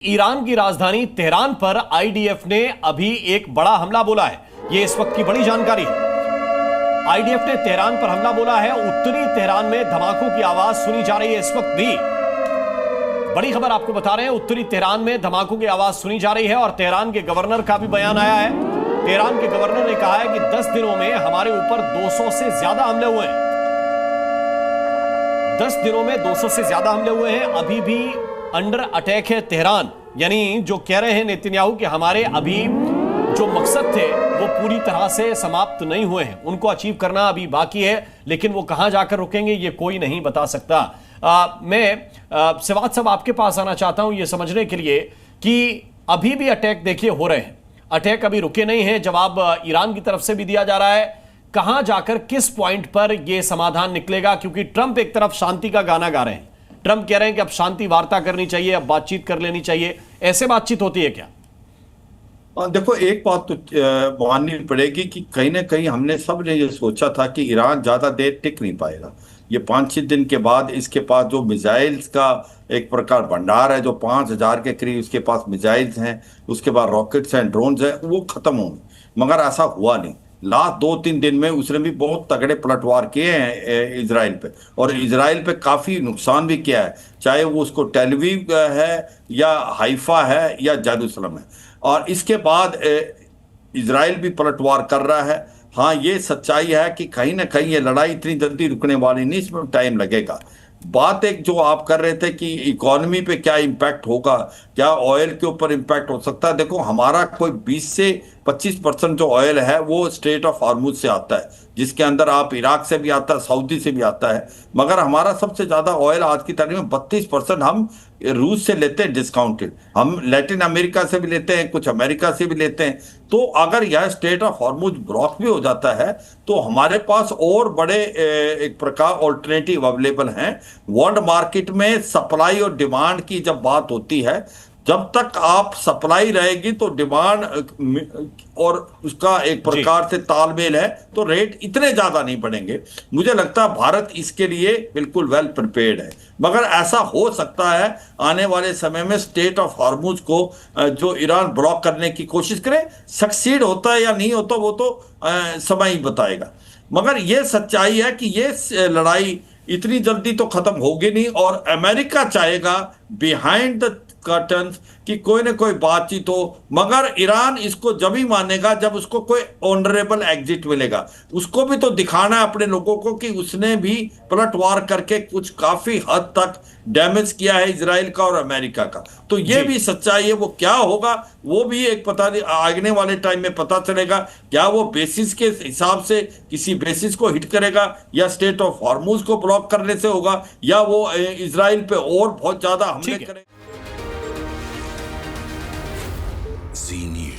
Iran की राजधानी Tehran पर आईडीएफ ने अभी एक बड़ा हमला बोला है। यह इस वक्त की बड़ी जानकारी है। आईडीएफ ने तेहरान पर हमला बोला है। उत्तरी तेहरान में धमाकों की आवाज सुनी जा रही है इस वक्त भी। बड़ी खबर आपको बता रहे हैं, उत्तरी तेहरान में धमाकों की आवाज सुनी जा रही है और तेहरान के गवर्नर का भी बयान आया है। तेहरान के गवर्नर ने कहा है कि 10 दिनों में हमारे ऊपर 200 से ज्यादा हमले हुए हैं। 10 दिनों में 200 से ज्यादा हमले हुए हैं। अभी भी अंडर अटैक है तेहरान, यानी जो कह रहे हैं नेतन्याहू कि हमारे अभी जो मकसद थे वो पूरी तरह से समाप्त नहीं हुए हैं, उनको अचीव करना अभी बाकी है, लेकिन वो कहां जाकर रुकेंगे ये कोई नहीं बता सकता। मैं सिवात साहब आपके पास आना चाहता हूं ये समझने के लिए कि अभी भी अटैक देखिए हो रहे हैं, अटैक अभी रुके नहीं हैं। जवाब ईरान की तरफ से भी दिया जा रहा है। कहां जाकर किस पॉइंट पर यह समाधान निकलेगा, क्योंकि ट्रंप एक तरफ शांति का गाना गा रहे हैं। ट्रंप कह रहे हैं कि अब शांति वार्ता करनी चाहिए, अब बातचीत कर लेनी चाहिए। ऐसे बातचीत होती है क्या? देखो, एक बात तो माननी पड़ेगी कि कहीं ना कहीं हमने सब ने ये सोचा था कि ईरान ज्यादा देर टिक नहीं पाएगा। ये 5-6 दिन के बाद इसके पास जो मिसाइल्स का एक प्रकार भंडार है, जो 5000 के करीब इसके पास मिसाइल्स हैं, उसके बाद रॉकेट्स हैं, ड्रोन्स हैं, वो खत्म होंगे। मगर ऐसा हुआ नहीं। लास्ट 2-3 दिन में उसने भी बहुत तगड़े पलटवार किए हैं इजराइल पे, और इजराइल पे काफी नुकसान भी किया है, चाहे वो उसको टेल अवीव है या हाइफा है या जेरूसलम है। और इसके बाद इजराइल भी पलटवार कर रहा है। हाँ, ये सच्चाई है कि कहीं ना कहीं ये लड़ाई इतनी जल्दी रुकने वाली नहीं, इसमें टाइम लगेगा। बात एक जो आप कर रहे थे कि इकोनॉमी पे क्या इम्पैक्ट होगा, क्या ऑयल के ऊपर इम्पैक्ट हो सकता है। देखो, हमारा कोई 20 से 25% जो ऑयल है वो स्ट्रेट ऑफ हॉर्मुज से आता है, जिसके अंदर आप इराक से भी आता है, सऊदी से भी आता है। मगर हमारा सबसे ज्यादा ऑयल आज की तारीख में 32% हम रूस से लेते हैं डिस्काउंटेड। हम लैटिन अमेरिका से भी लेते हैं, कुछ अमेरिका से भी लेते हैं। तो अगर यह स्ट्रेट ऑफ हॉर्मुज ब्लॉक भी हो जाता है तो हमारे पास और बड़े एक प्रकार ऑल्टरनेटिव अवेलेबल हैं। वर्ल्ड मार्केट में सप्लाई और डिमांड की जब बात होती है, जब तक आप सप्लाई रहेगी तो डिमांड और उसका एक प्रकार से तालमेल है, तो रेट इतने ज्यादा नहीं बढ़ेंगे। मुझे लगता है भारत इसके लिए बिल्कुल वेल प्रिपेयर्ड है। मगर ऐसा हो सकता है आने वाले समय में स्टेट ऑफ हॉर्मुज को जो ईरान ब्लॉक करने की कोशिश करे, सक्सीड होता है या नहीं होता वो तो समय ही बताएगा। मगर यह सच्चाई है कि ये लड़ाई इतनी जल्दी तो खत्म होगी नहीं, और अमेरिका चाहेगा बिहाइंड द कर्टन्स कि कोई ना कोई बातचीत हो। मगर ईरान इसको जब ही मानेगा जब उसको कोई ऑनरेबल एग्जिट मिलेगा। उसको भी तो दिखाना है अपने लोगों को कि उसने भी पलटवार करके कुछ काफी हद तक डैमेज किया है इजराइल का और अमेरिका का। तो ये भी सच्चाई है। वो क्या होगा वो भी एक पता नहीं, आगने वाले टाइम में पता चलेगा। क्या वो बेसिस के हिसाब से किसी बेसिस को हिट करेगा, या स्टेट ऑफ हॉर्मुज को ब्लॉक करने से होगा, या वो इजराइल पे और बहुत ज्यादा हमले करेगा। Zi News.